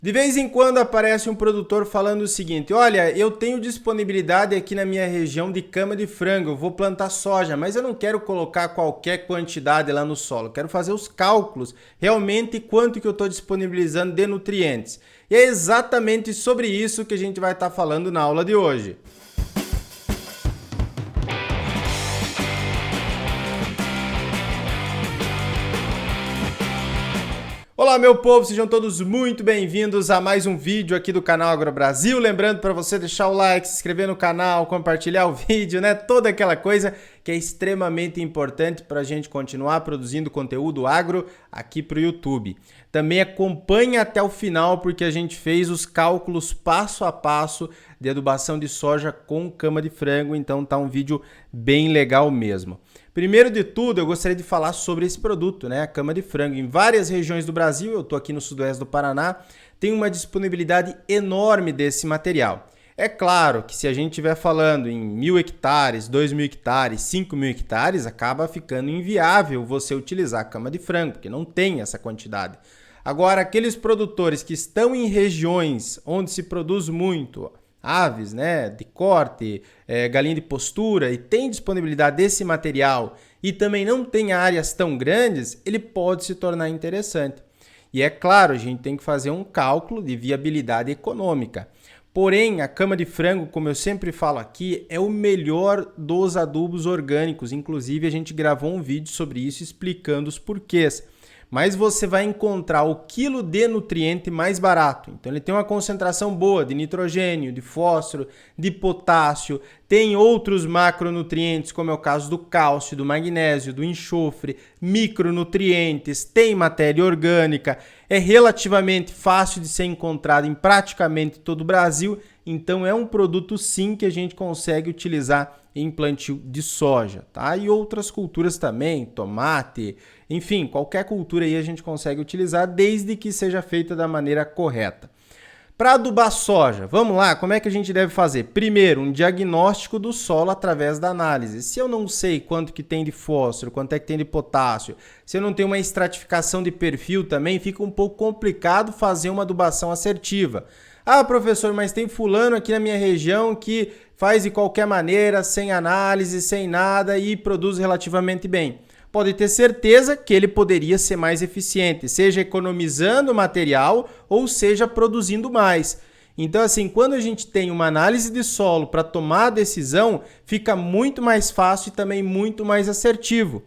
De vez em quando aparece um produtor falando o seguinte: olha, eu tenho disponibilidade aqui na minha região de cama de frango, eu vou plantar soja, mas eu não quero colocar qualquer quantidade lá no solo, quero fazer os cálculos realmente quanto que eu estou disponibilizando de nutrientes. E é exatamente sobre isso que a gente vai estar falando na aula de hoje. Olá meu povo, sejam todos muito bem-vindos a mais um vídeo aqui do canal AgroBrasil. Lembrando para você deixar o like, se inscrever no canal, compartilhar o vídeo, né? Toda aquela coisa que é extremamente importante para a gente continuar produzindo conteúdo agro aqui para o YouTube. Também acompanhe até o final porque a gente fez os cálculos passo a passo de adubação de soja com cama de frango, então tá um vídeo bem legal mesmo. Primeiro de tudo, eu gostaria de falar sobre esse produto, né? A cama de frango. Em várias regiões do Brasil, eu estou aqui no sudoeste do Paraná, tem uma disponibilidade enorme desse material. É claro que se a gente estiver falando em 1.000 hectares, 2.000 hectares, 5.000 hectares, acaba ficando inviável você utilizar a cama de frango, porque não tem essa quantidade. Agora, aqueles produtores que estão em regiões onde se produz muito aves, né, de corte, galinha de postura e tem disponibilidade desse material e também não tem áreas tão grandes, ele pode se tornar interessante. E é claro, a gente tem que fazer um cálculo de viabilidade econômica. Porém, a cama de frango, como eu sempre falo aqui, é o melhor dos adubos orgânicos. Inclusive, a gente gravou um vídeo sobre isso explicando os porquês. Mas você vai encontrar o quilo de nutriente mais barato. Então ele tem uma concentração boa de nitrogênio, de fósforo, de potássio, tem outros macronutrientes, como é o caso do cálcio, do magnésio, do enxofre, micronutrientes, tem matéria orgânica, é relativamente fácil de ser encontrado em praticamente todo o Brasil, então é um produto sim que a gente consegue utilizar em plantio de soja, tá? E outras culturas também, tomate, enfim, qualquer cultura aí a gente consegue utilizar desde que seja feita da maneira correta. Para adubar soja, vamos lá, como é que a gente deve fazer? Primeiro, um diagnóstico do solo através da análise. Se eu não sei quanto que tem de fósforo, quanto é que tem de potássio, se eu não tenho uma estratificação de perfil também, fica um pouco complicado fazer uma adubação assertiva. Ah, professor, mas tem fulano aqui na minha região que faz de qualquer maneira, sem análise, sem nada e produz relativamente bem. Pode ter certeza que ele poderia ser mais eficiente, seja economizando material ou seja produzindo mais. Então, assim, quando a gente tem uma análise de solo para tomar a decisão, fica muito mais fácil e também muito mais assertivo.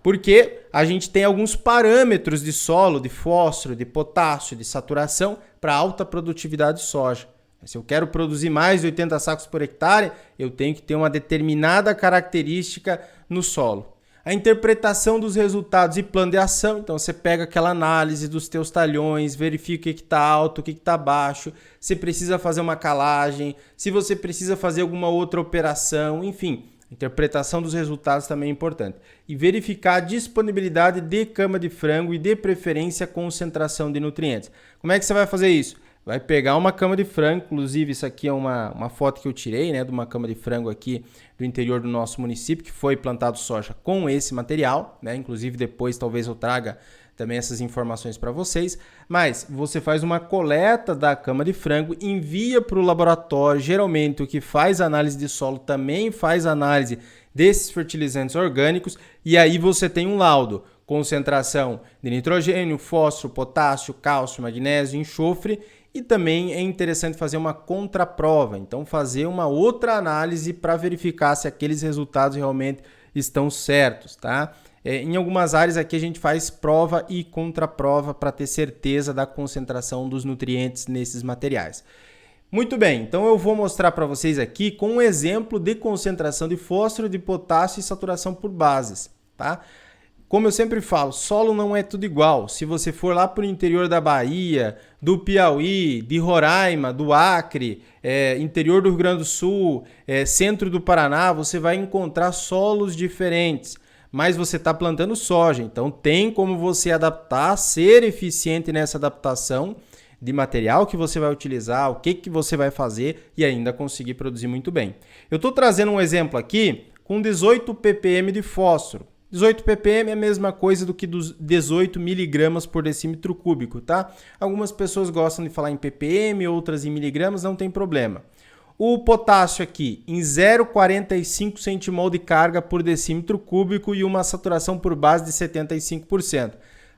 Porque a gente tem alguns parâmetros de solo, de fósforo, de potássio, de saturação para alta produtividade de soja. Se eu quero produzir mais de 80 sacos por hectare, eu tenho que ter uma determinada característica no solo. A interpretação dos resultados e plano de ação, então você pega aquela análise dos teus talhões, verifica o que está alto, o que está baixo, se precisa fazer uma calagem, se você precisa fazer alguma outra operação, enfim. A interpretação dos resultados também é importante. E verificar a disponibilidade de cama de frango e de preferência a concentração de nutrientes. Como é que você vai fazer isso? Vai pegar uma cama de frango, inclusive isso aqui é uma foto que eu tirei, né, de uma cama de frango aqui do interior do nosso município, que foi plantado soja com esse material, né, inclusive depois talvez eu traga também essas informações para vocês, mas você faz uma coleta da cama de frango, envia para o laboratório, geralmente o que faz análise de solo também faz análise desses fertilizantes orgânicos e aí você tem um laudo, concentração de nitrogênio, fósforo, potássio, cálcio, magnésio, enxofre. E também é interessante fazer uma contraprova, então fazer uma outra análise para verificar se aqueles resultados realmente estão certos, tá? Em algumas áreas aqui a gente faz prova e contraprova para ter certeza da concentração dos nutrientes nesses materiais. Muito bem, então eu vou mostrar para vocês aqui com um exemplo de concentração de fósforo, de potássio e saturação por bases, tá? Como eu sempre falo, solo não é tudo igual. Se você for lá para o interior da Bahia, do Piauí, de Roraima, do Acre, interior do Rio Grande do Sul, centro do Paraná, você vai encontrar solos diferentes. Mas você está plantando soja, então tem como você adaptar, ser eficiente nessa adaptação de material que você vai utilizar, o que você vai fazer e ainda conseguir produzir muito bem. Eu estou trazendo um exemplo aqui com 18 ppm de fósforo. 18 ppm é a mesma coisa do que dos 18 miligramas por decímetro cúbico, tá? Algumas pessoas gostam de falar em ppm, outras em miligramas, não tem problema. O potássio aqui em 0,45 centimol de carga por decímetro cúbico e uma saturação por base de 75%.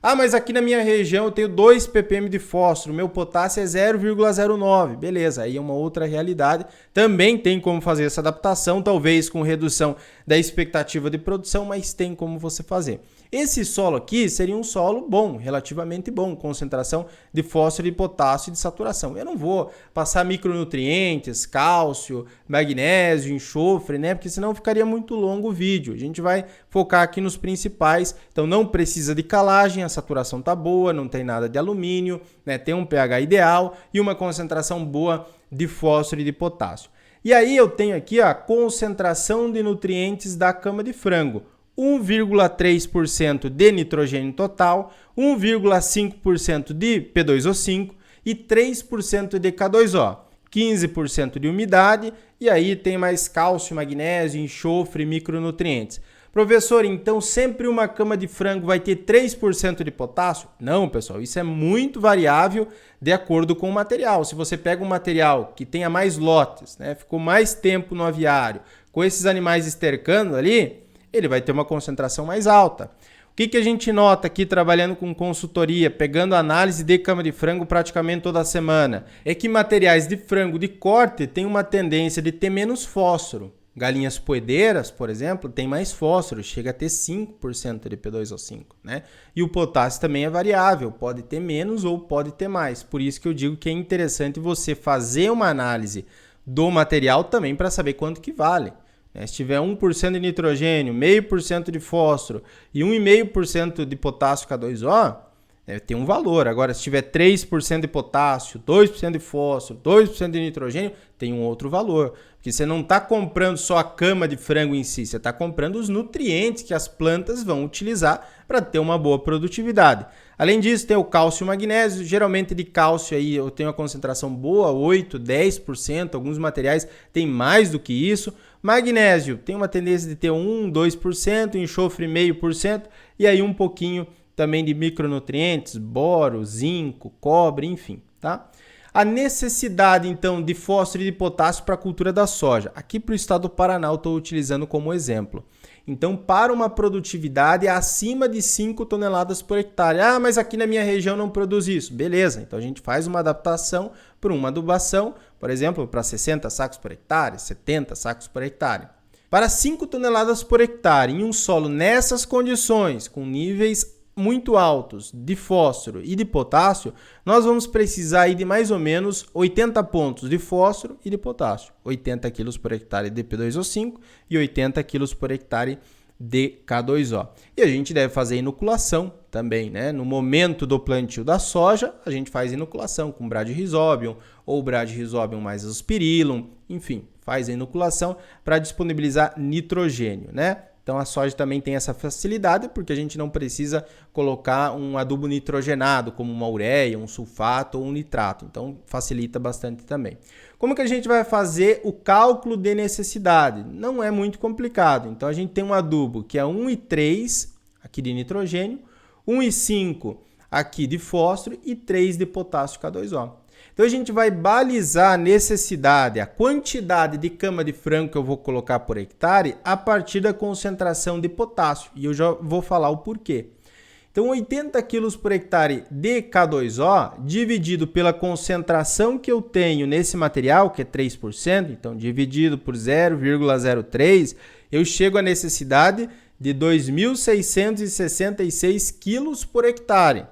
Ah, mas aqui na minha região eu tenho 2 ppm de fósforo, meu potássio é 0,09. Beleza, aí é uma outra realidade. Também tem como fazer essa adaptação, talvez com redução da expectativa de produção, mas tem como você fazer. Esse solo aqui seria um solo bom, relativamente bom, concentração de fósforo, de potássio e de saturação. Eu não vou passar micronutrientes, cálcio, magnésio, enxofre, né? Porque senão ficaria muito longo o vídeo. A gente vai focar aqui nos principais. Então não precisa de calagem, a saturação tá boa, não tem nada de alumínio, né? Tem um pH ideal e uma concentração boa de fósforo e de potássio. E aí eu tenho aqui a concentração de nutrientes da cama de frango. 1,3% de nitrogênio total, 1,5% de P2O5 e 3% de K2O, 15% de umidade e aí tem mais cálcio, magnésio, enxofre e micronutrientes. Professor, então sempre uma cama de frango vai ter 3% de potássio? Não, pessoal, isso é muito variável de acordo com o material. Se você pega um material que tenha mais lotes, né, ficou mais tempo no aviário, com esses animais estercando ali, ele vai ter uma concentração mais alta. O que a gente nota aqui trabalhando com consultoria, pegando análise de cama de frango praticamente toda semana, é que materiais de frango de corte têm uma tendência de ter menos fósforo. Galinhas poedeiras, por exemplo, tem mais fósforo, chega a ter 5% de P2O5, né? E o potássio também é variável, pode ter menos ou pode ter mais. Por isso que eu digo que é interessante você fazer uma análise do material também para saber quanto que vale. Se tiver 1% de nitrogênio, 0,5% de fósforo e 1,5% de potássio K2O, tem um valor. Agora, se tiver 3% de potássio, 2% de fósforo, 2% de nitrogênio, tem um outro valor. Porque você não está comprando só a cama de frango em si, você está comprando os nutrientes que as plantas vão utilizar para ter uma boa produtividade. Além disso, tem o cálcio e o magnésio. Geralmente de cálcio aí eu tenho uma concentração boa, 8%, 10%. Alguns materiais têm mais do que isso. Magnésio tem uma tendência de ter 1%, 2%, enxofre 0,5% e aí um pouquinho também de micronutrientes, boro, zinco, cobre, enfim, tá? A necessidade, então, de fósforo e de potássio para a cultura da soja. Aqui para o estado do Paraná eu estou utilizando como exemplo. Então, para uma produtividade acima de 5 toneladas por hectare. Ah, mas aqui na minha região não produz isso. Beleza, então a gente faz uma adaptação para uma adubação, por exemplo, para 60 sacos por hectare, 70 sacos por hectare. Para 5 toneladas por hectare em um solo nessas condições, com níveis muito altos de fósforo e de potássio, nós vamos precisar aí de mais ou menos 80 pontos de fósforo e de potássio. 80 kg por hectare de P2O5 e 80 kg por hectare de K2O. E a gente deve fazer inoculação também, né? No momento do plantio da soja, a gente faz inoculação com Bradyrhizobium ou Bradyrhizobium mais Aspergillum, enfim, faz a inoculação para disponibilizar nitrogênio, né? Então a soja também tem essa facilidade porque a gente não precisa colocar um adubo nitrogenado como uma ureia, um sulfato ou um nitrato. Então facilita bastante também. Como que a gente vai fazer o cálculo de necessidade? Não é muito complicado. Então a gente tem um adubo que é 1,3 aqui de nitrogênio, 1,5 aqui de fósforo e 3 de potássio K2O. Então a gente vai balizar a necessidade, a quantidade de cama de frango que eu vou colocar por hectare a partir da concentração de potássio. E eu já vou falar o porquê. Então 80 kg por hectare de K2O dividido pela concentração que eu tenho nesse material, que é 3%, então dividido por 0,03, eu chego à necessidade de 2.666 kg por hectare.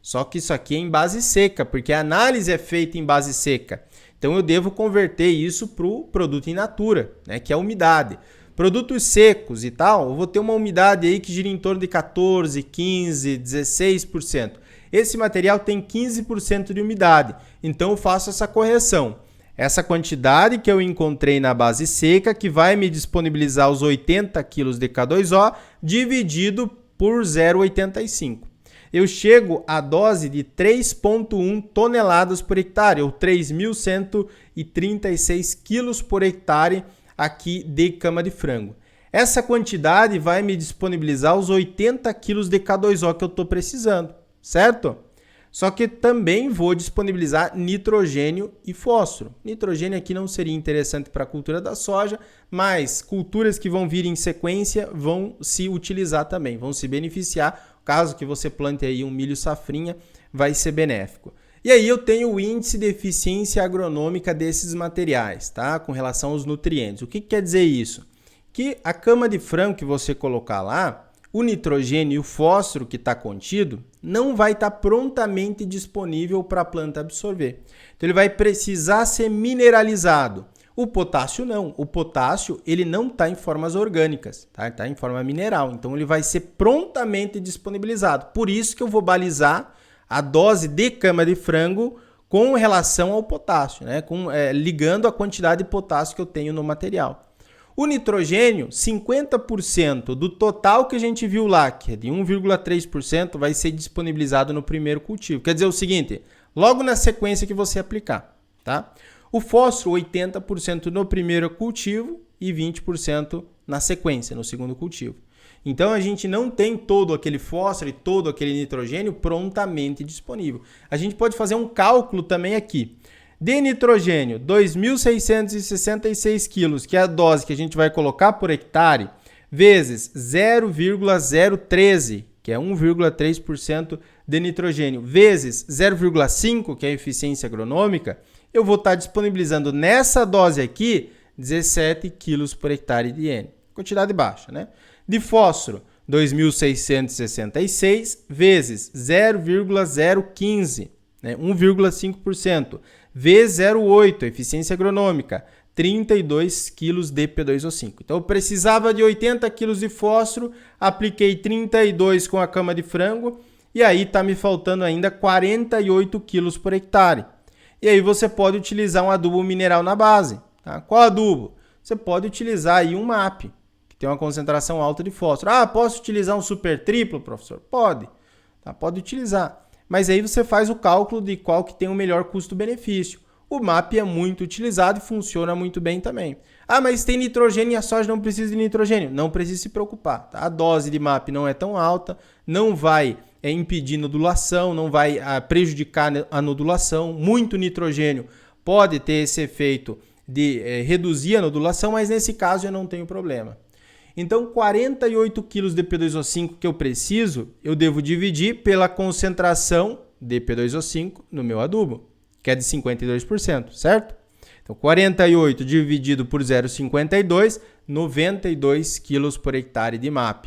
Só que isso aqui é em base seca, porque a análise é feita em base seca. Então eu devo converter isso para o produto in natura, né, que é a umidade. Produtos secos e tal, eu vou ter uma umidade aí que gira em torno de 14, 15, 16%. Esse material tem 15% de umidade, então eu faço essa correção. Essa quantidade que eu encontrei na base seca, que vai me disponibilizar os 80 kg de K2O, dividido por 0,85. Eu chego à dose de 3,1 toneladas por hectare, ou 3.136 quilos por hectare aqui de cama de frango. Essa quantidade vai me disponibilizar os 80 kg de K2O que eu estou precisando, certo? Só que também vou disponibilizar nitrogênio e fósforo. Nitrogênio aqui não seria interessante para a cultura da soja, mas culturas que vão vir em sequência vão se utilizar também, vão se beneficiar. Caso que você plante aí um milho safrinha, vai ser benéfico. E aí eu tenho o índice de eficiência agronômica desses materiais, tá? Com relação aos nutrientes. O que quer dizer isso? Que a cama de frango que você colocar lá, o nitrogênio e o fósforo que está contido não vai estar prontamente disponível para a planta absorver. Então ele vai precisar ser mineralizado. O potássio não. O potássio ele não está em formas orgânicas, tá? Está em forma mineral. Então ele vai ser prontamente disponibilizado. Por isso que eu vou balizar a dose de cama de frango com relação ao potássio, né? Ligando a quantidade de potássio que eu tenho no material. O nitrogênio, 50% do total que a gente viu lá, que é de 1,3%, vai ser disponibilizado no primeiro cultivo. Quer dizer o seguinte, logo na sequência que você aplicar, tá? O fósforo, 80% no primeiro cultivo e 20% na sequência, no segundo cultivo. Então a gente não tem todo aquele fósforo e todo aquele nitrogênio prontamente disponível. A gente pode fazer um cálculo também aqui. De nitrogênio, 2.666 quilos, que é a dose que a gente vai colocar por hectare, vezes 0,013, que é 1,3% de nitrogênio, vezes 0,5, que é a eficiência agronômica, eu vou estar disponibilizando nessa dose aqui 17 quilos por hectare de N. Quantidade baixa, né? De fósforo, 2.666 vezes 0,015, né? 1,5%. V08, eficiência agronômica, 32 kg de P2O5. Então eu precisava de 80 kg de fósforo, apliquei 32 com a cama de frango e aí está me faltando ainda 48 kg por hectare. E aí você pode utilizar um adubo mineral na base. Tá? Qual adubo? Você pode utilizar aí um MAP, que tem uma concentração alta de fósforo. Ah, posso utilizar um super triplo, professor? Pode, tá? Pode utilizar. Mas aí você faz o cálculo de qual que tem o melhor custo-benefício. O MAP é muito utilizado e funciona muito bem também. Ah, mas tem nitrogênio e a soja não precisa de nitrogênio. Não precisa se preocupar. Tá? A dose de MAP não é tão alta, não vai impedir nodulação, não vai prejudicar a nodulação. Muito nitrogênio pode ter esse efeito de reduzir a nodulação, mas nesse caso eu não tenho problema. Então, 48 kg de P2O5 que eu preciso, eu devo dividir pela concentração de P2O5 no meu adubo, que é de 52%, certo? Então, 48 dividido por 0,52, 92 kg por hectare de MAP.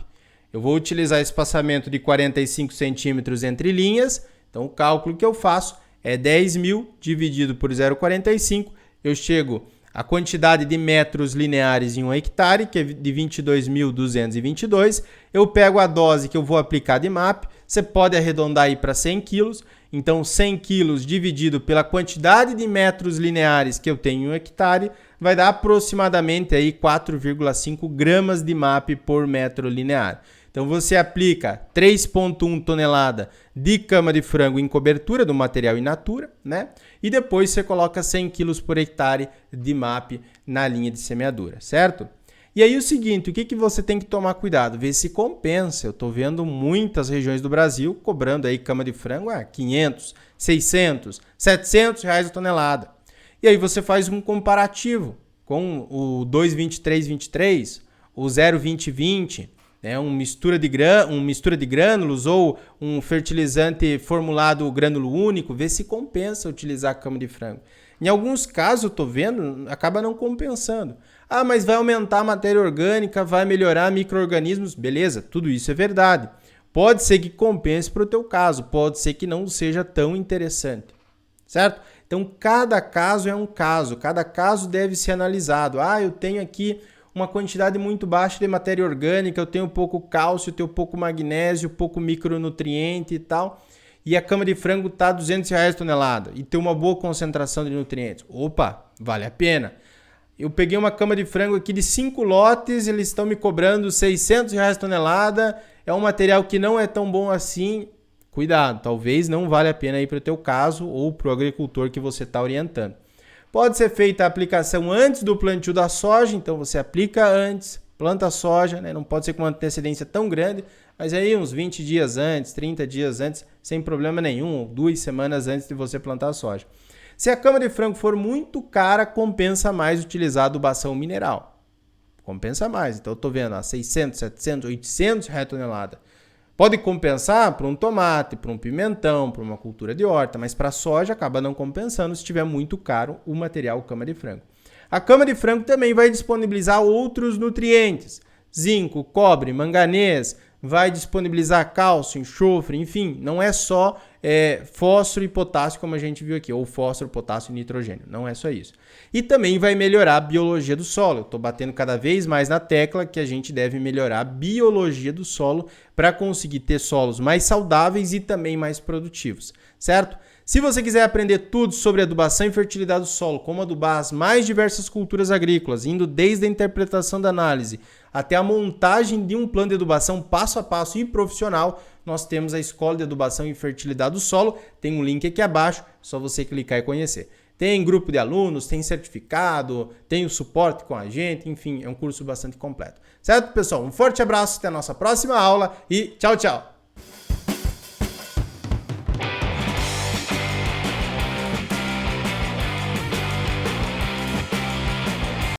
Eu vou utilizar espaçamento de 45 centímetros entre linhas, então o cálculo que eu faço é 10.000 dividido por 0,45, eu chego a quantidade de metros lineares em um hectare, que é de 22.222. Eu pego a dose que eu vou aplicar de MAP. Você pode arredondar aí para 100 quilos. Então, 100 quilos dividido pela quantidade de metros lineares que eu tenho em um hectare vai dar aproximadamente aí 4,5 gramas de MAP por metro linear. Então, você aplica 3,1 tonelada de cama de frango em cobertura do material in natura, né? E depois você coloca 100 kg por hectare de MAP na linha de semeadura, certo? E aí o seguinte, o que você tem que tomar cuidado? Ver se compensa. Eu estou vendo muitas regiões do Brasil cobrando aí cama de frango a 500, 600, 700 reais a tonelada. E aí você faz um comparativo com o 2,23,23, o 0,20,20, né, uma mistura de grânulos ou um fertilizante formulado grânulo único, ver se compensa utilizar a cama de frango. Em alguns casos, eu estou vendo, acaba não compensando. Ah, mas vai aumentar a matéria orgânica, vai melhorar micro-organismos. Beleza, tudo isso é verdade. Pode ser que compense para o teu caso, pode ser que não seja tão interessante, certo? Então, cada caso é um caso, cada caso deve ser analisado. Ah, eu tenho aqui uma quantidade muito baixa de matéria orgânica, eu tenho pouco cálcio, eu tenho pouco magnésio, pouco micronutriente e tal, e a cama de frango está R$ 200 a tonelada e tem uma boa concentração de nutrientes. Opa, vale a pena. Eu peguei uma cama de frango aqui de 5 lotes, eles estão me cobrando R$ 600 a tonelada, é um material que não é tão bom assim. Cuidado, talvez não vale a pena ir para o teu caso ou para o agricultor que você está orientando. Pode ser feita a aplicação antes do plantio da soja, então você aplica antes, planta a soja, né? Não pode ser com uma antecedência tão grande, mas aí uns 20 dias antes, 30 dias antes, sem problema nenhum, ou 2 semanas antes de você plantar a soja. Se a cama de frango for muito cara, compensa mais utilizar adubação mineral. Compensa mais. Então eu estou vendo 600, 700, 800 reais a tonelada. Pode compensar para um tomate, para um pimentão, para uma cultura de horta, mas para a soja acaba não compensando se estiver muito caro o material cama de frango. A cama de frango também vai disponibilizar outros nutrientes, zinco, cobre, manganês, vai disponibilizar cálcio, enxofre, enfim, não é só fósforo e potássio como a gente viu aqui, ou fósforo, potássio e nitrogênio, não é só isso. E também vai melhorar a biologia do solo. Eu estou batendo cada vez mais na tecla que a gente deve melhorar a biologia do solo para conseguir ter solos mais saudáveis e também mais produtivos, certo? Se você quiser aprender tudo sobre adubação e fertilidade do solo, como adubar as mais diversas culturas agrícolas, indo desde a interpretação da análise até a montagem de um plano de adubação passo a passo e profissional, nós temos a Escola de Adubação e Fertilidade do Solo, tem um link aqui abaixo, só você clicar e conhecer. Tem grupo de alunos, tem certificado, tem o suporte com a gente, enfim, é um curso bastante completo. Certo, pessoal? Um forte abraço, até a nossa próxima aula e tchau, tchau!